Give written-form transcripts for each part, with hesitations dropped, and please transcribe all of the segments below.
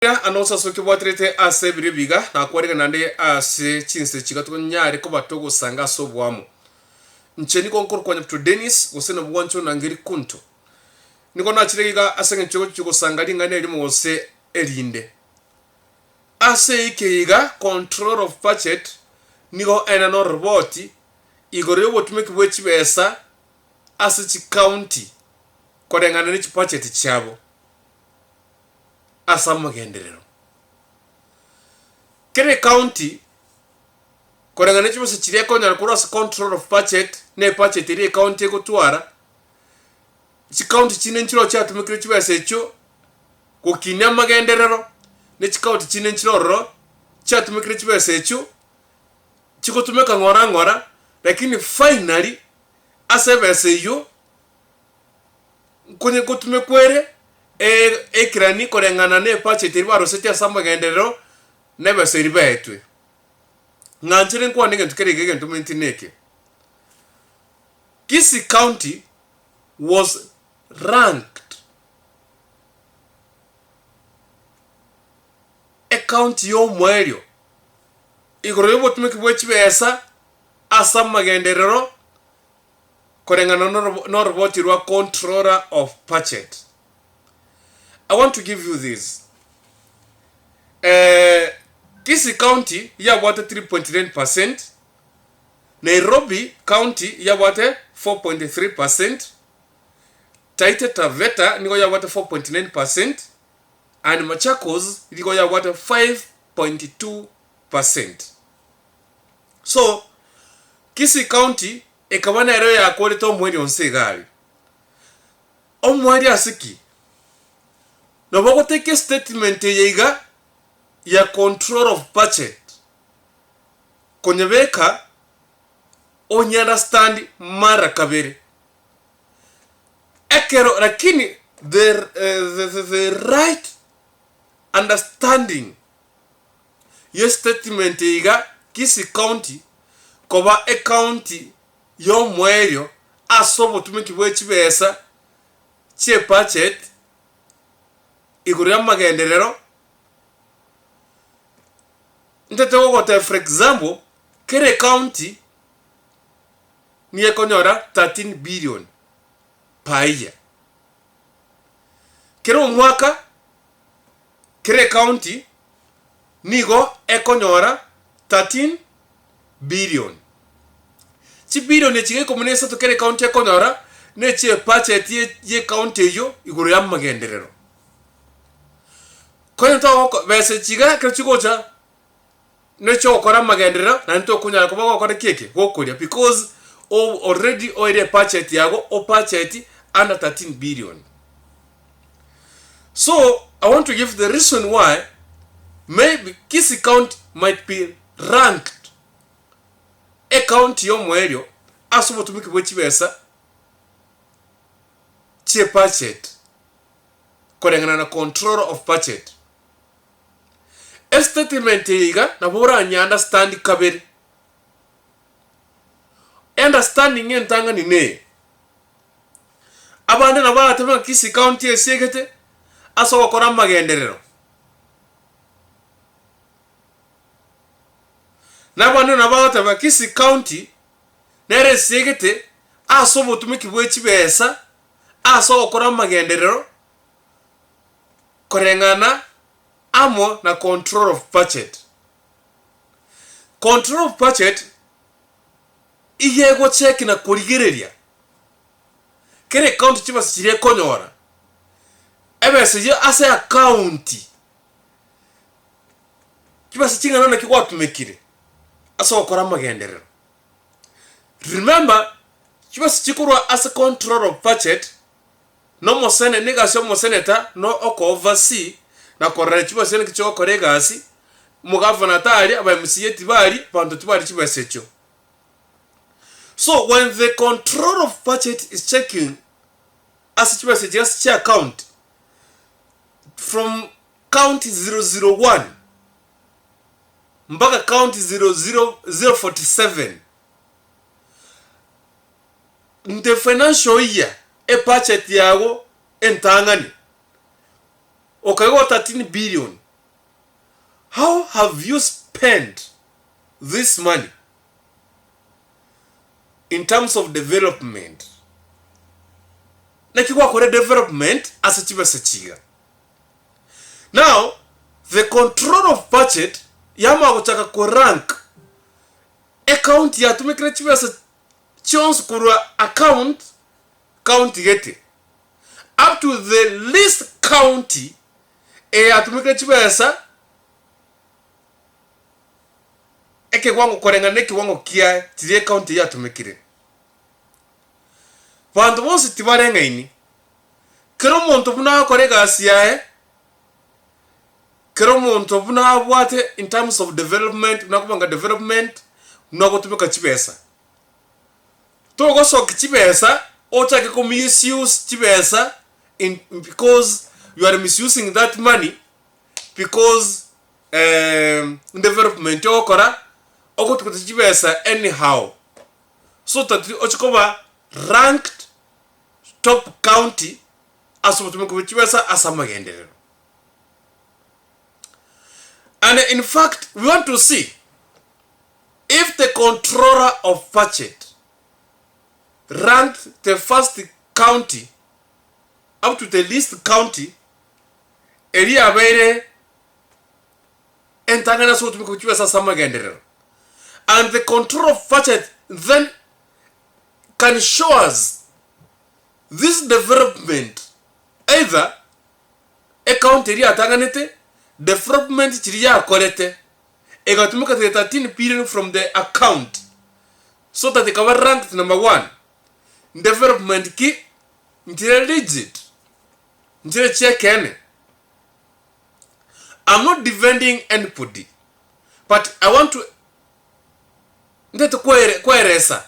anosa soki bwatrete ase biribiga na kwarega nande ase chinse chigato nyare ko batogo sanga so bwamo ncheni konkor kwa nyapto Dennis usena bwancho na ngiri kunto niko na chiregiga ase nchego chugo sanga lingane elimo wose elinde ase ikeiga control of budget niko ena no roboti igore botumeki bwechibesa ase chi county korengana ni chi budget chabo asamagenderero kene county korengana chibo se chiria konya cross control of budget ne budget iri county gutwara chi county chine nchiro chatumikire chibese echo kukinya magenderero ne chi county chine nchiro chatumikire chibese echo chikutumeka ngora lakini finally asebese yo kunye kutumekwere ekirani korengana ne budget iri barosete asamagenderero nebe seribe etwe nganchire kwa nige tukerege gento mintineke. Kisii County was ranked a county yo mwerio igoro yobo tumeki bwechibesa asamagenderero korengana no robot rwa controller of budget. I want to give you this. Kisii County ya wate 3.9%. Nairobi County ya wate 4.3%. Taita Taveta niko ya wate 4.9%. And Machakos niko ya wate 5.2%. So, Kisii County ekabana ero ya kwalita omweri onse gari. Omweri asiki. Nobako take statement yeiga ya control of budget konyebeka onye understand mara kabiri ekero lakini the right understanding your statement yeiga Kisii County koba a county yo mwerio asobo tumiki bwechibesa che budget igurya magenderero ntetego gote for example kere county ni ekonyora 13 billion per year kero mwaka kere county nigo ekonyora 13 billion chi billion echige komunesa to kere county ekonyora neche budget ye county yo igurya magenderero koyento bese chiga krechigocha necho okora magenderero na nto kunya ko bakora keke gokuria because already oire budget yago o budget under 13 billion. So I want to give the reason why maybe Kisii County might be ranked a county yo mwerio asubo tumiki bwechibesa che budget korengana na control of budget. Statement yiga na bora nya understand kabiri understanding entanga ni ne abande na bala tema Kisii County esegete aso okora magenderero na bande na bala tema Kisii County nere segete aso botumiki bwechibesa aso okora magenderero korengana amo na control of budget. Control of budget iyego check na kurigereria kere county chiba sichire konyora ebe sije ase account chiba sichinga nona kikwa tumekire aso okora magenderero. Remember chiba sichikurwa ase control of budget no mosene niga sho moseneta no oko oversee na korera chiba sene kicho koregasi mugavana tali aba msiyeti bali bantu tibali chiba secho. So when the control of budget is checking as chiba se just check account from county 001 mpaka county 00047 the financial year a budget yago entangani okaigo 13 billion how have you spent this money in terms of development? Nakikwa kore development asachiba sachiga. Now, the control of budget yama kuchaka kurank account ya tumekire chiba sa chons kurwa account county gete up to the least county ya tumekire chiba sa eke wango korenga neki wango kia tiye county ya tumekire. Vandu bonse tibarenga ini kero monto buna korega asiae kero monto buna abwate in terms of development unakubanga development unakotumika chipesa togo so chipesa otake ko misuse chipesa because you are misusing that money because development okora okotumika chipesa anyhow so that ochikoba ranked top county asubutumikubichibesa asamagenderero. And in fact, we want to see if the controller of budget ranked the first county up to the least county area where entangana subutumikubichibesa asamagenderero, and the controller of budget then can show us this development either a county area tanganete development chiria kolete egatumika 13 period from the account so that they can rank number 1 development ki ntire legit ntire checkene. I'm not defending anybody, but I want to ndete kweresa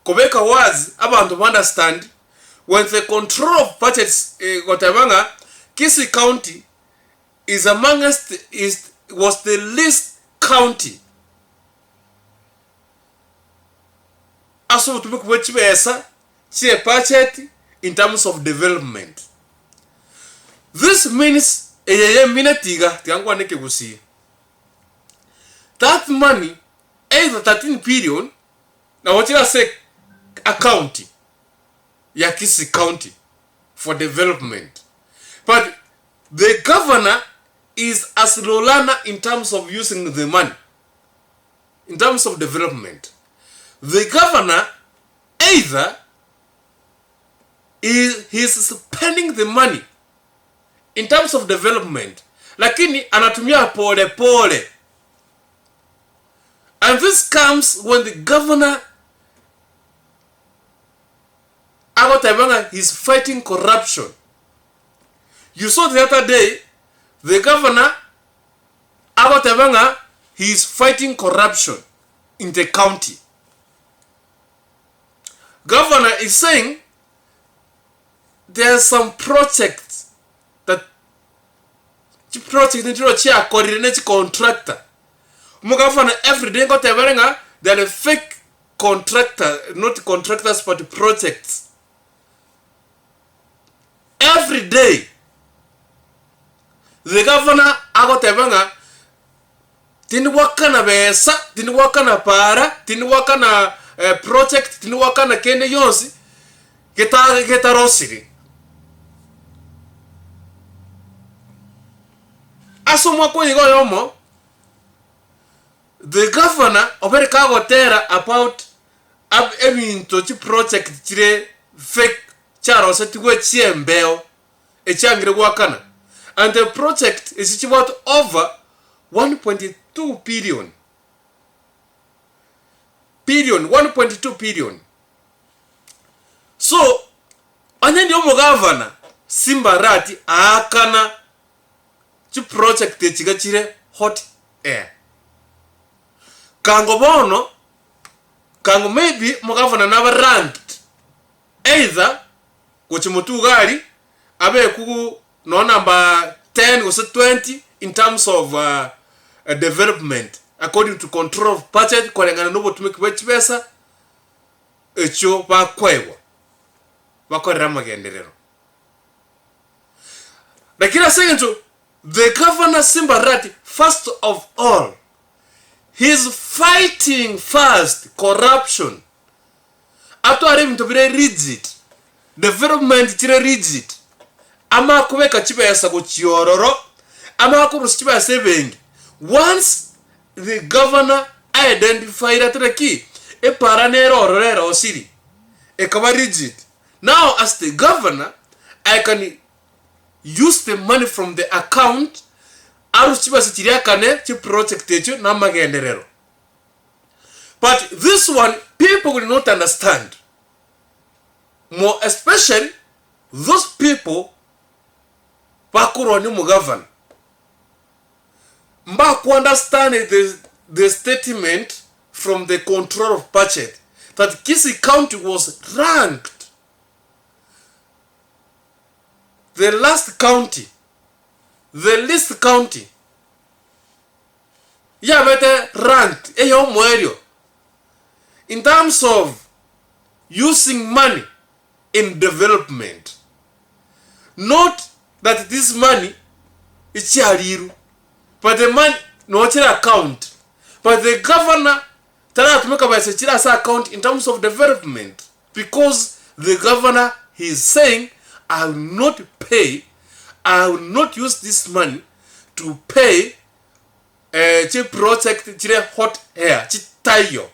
kubeka wazi abantu understand when the control of budgets gotabanga Kisii County is was the least county aso tumekuwechibesa chie budget in terms of development. This means eyeye minetiga tiangwa neke gusi that money either 13 billion na wachira say a county ya Kisii County for development, but the governor is as Lolana in terms of using the money in terms of development. The governor either he's spending the money in terms of development lakini anatumia pole pole, and this comes when the governor he's fighting corruption. You saw the other day the governor he's fighting corruption in the county. Governor is saying there are some projects that coordinate contractor. Governor every day there are fake contractor, not contractors but projects. Every day the governor tini wakana besa, tini wakana para, tini wakana project, tini wakana kende yonsi geta rosiri aso mwako yigo yomo. The governor obere kagotera about ebintu chi project chire fake charo setiwe chiembeo echangire gwakana, and the project is about over 1.2 billion 1.2 billion. So anyendi omo governor Arati akana chi project echigachire hot air kango bono kango maybe mo governor never ranked either kuchimutugari abe kugu no number 10 or 20 in terms of development according to control of budget kolengana nobo tumekibechibesa echo bakwebwa bakorera magenderero. Lakini saying to the governor Arati first of all, he's fighting first corruption. Ato are into very rigid. Development chire rigid. Ama kubeka chibesa go chiororo. Ama kurusi chibesa bengi. Once the governor identified that the key, a paranero or city, a cover rigid. Now, as the governor, I can use the money from the account. But this one, people will not understand. More especially, those people who govern. Mbaku understand the statement from the control of budget that Kisii County was ranked the least county ranked in terms of using money in development. Not that this money is chariru, but the money no account. But the governor tell to make a account in terms of development, because the governor is saying, I will not use this money to pay project hot air tayo.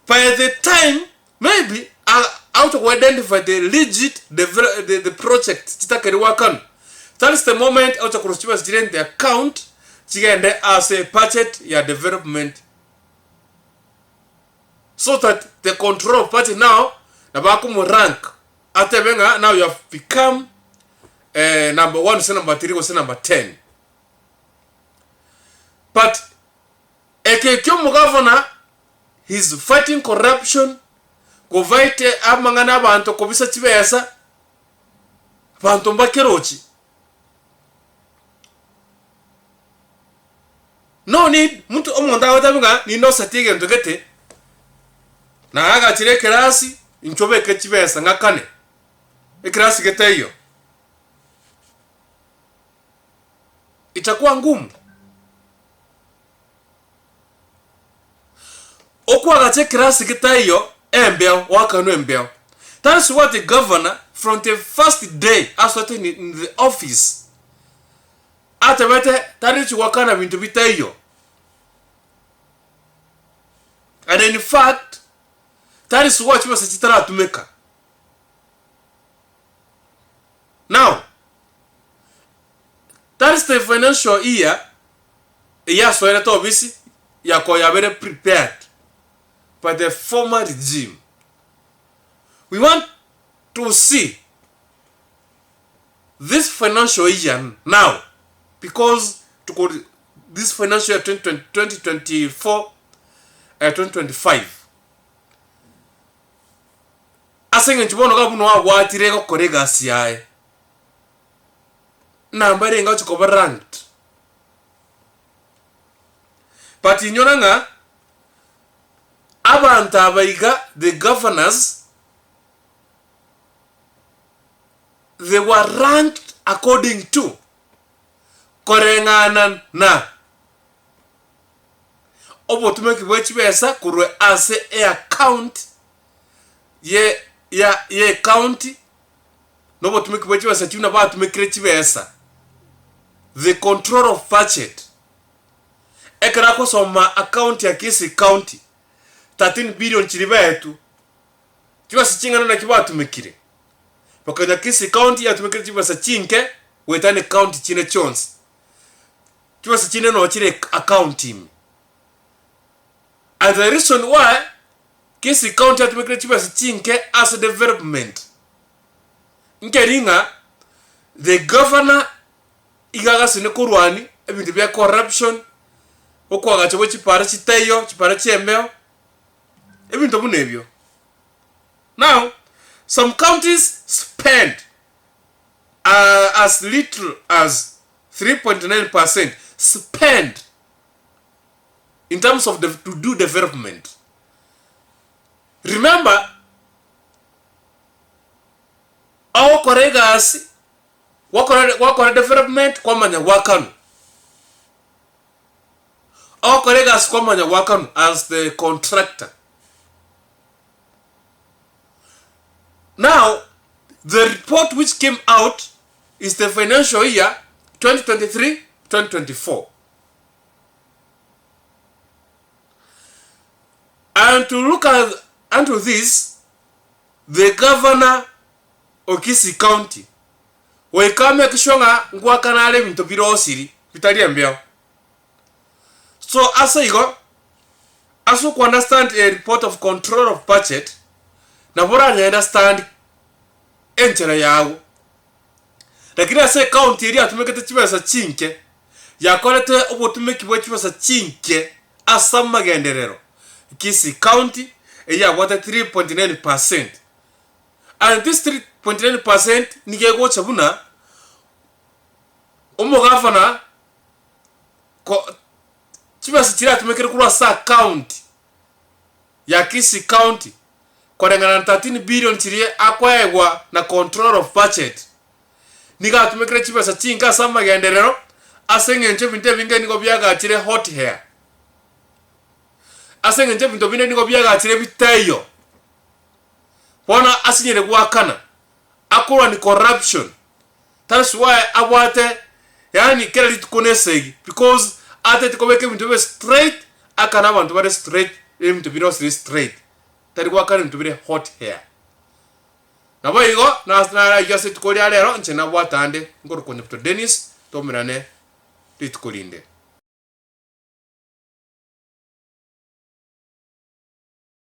By the time maybe out to identify the legit the project chitakeriwakan. That is the moment out of cross the account chigende as a budget ya development, so that the control of party now nabakumu rank atebenga. Now you have become number 1, say number 3, or say number 10. But ekekyo governor, he's fighting corruption. Go fight amangana abantu kobisa chibesa bantu mbakerochi. No need muntu omonda watabunga ni no satige ndogete na aga chire klasi inchobe ke chibesa ngakane e klasi geteyo itakuwa ngumu okwa gache klasi geteyo embeo wakano embeo. That's what the governor from the first day starting in the office atabete tarichi wakana bintu bitayo. And in fact, that is what you was to make. Now, that is the financial year. Yes, we are obviously very prepared by the former regime. We want to see this financial year now, because to go this financial year 2024 2025 asenga nchibono gabuno wagwatire ko korega siae nambare nga chiko ranked. But inyonanga abantu abaiga the governors, they were ranked according to korengana na obo tumeki bwechibesa kurwe as a account ye county nobo tumeki bwechibesa chuna ba tumekire chibesa the control of budget ekara ko soma account ya Kisii County 13 billion chiribetu chibasa chingana na kiba tumekire bakanya Kisii County ya tumekire chibasa chinke wetane county chine chons chibasa chine no chire account team. And the reason why Kisii County had to make chibasa chinke as a development. Nkeringa the governor igaga sine kurwani ebintu bya corruption okwa gacho chipara chiteyo chipara chembeo ebintu bunebyo. Now some counties spend as little as 3.9% spend in terms of to do development. Remember, our colleagues wakora development kwa manya wakanu okore gas kwa manya wakanu as the contractor. Now the report which came out is the financial year 2023-2024. And to look at unto this, the governor of Kisii County wekame kishonga ngwa kanale bintu birosiri bitali ambia. So asa igo asu ku understand a report of control of budget na bora ni understand entera yawo. Lakini asa county iri atumekete chibasa chinke yakolete obutumekibwe chibasa chinke asa magenderero. Kisii County ya wata 3.9%. And this 3.9% nigego chabuna umugafana ko chibasa chira tumekere kura sa county ya Kisii County kwa ngana 13 billion chirie akwaegwa na control of budget. Niga tumekere chibasa chinga sama genderero asenge nche binte binge nigo byaga chire hot hair. Asenge nche bintu bine niko byaga chire bitayo. Wana asinyere gwakana. Akora ni corruption. That's why awate yani kera litukonesegi because ate tikobeke bintu be straight akana abantu bare straight bintu bino straight. Tari gwakana bintu bine hot hair. Nabo igo na yase tukoli alero nche na bwatande ngoro konye Dennis tomirane litukolinde.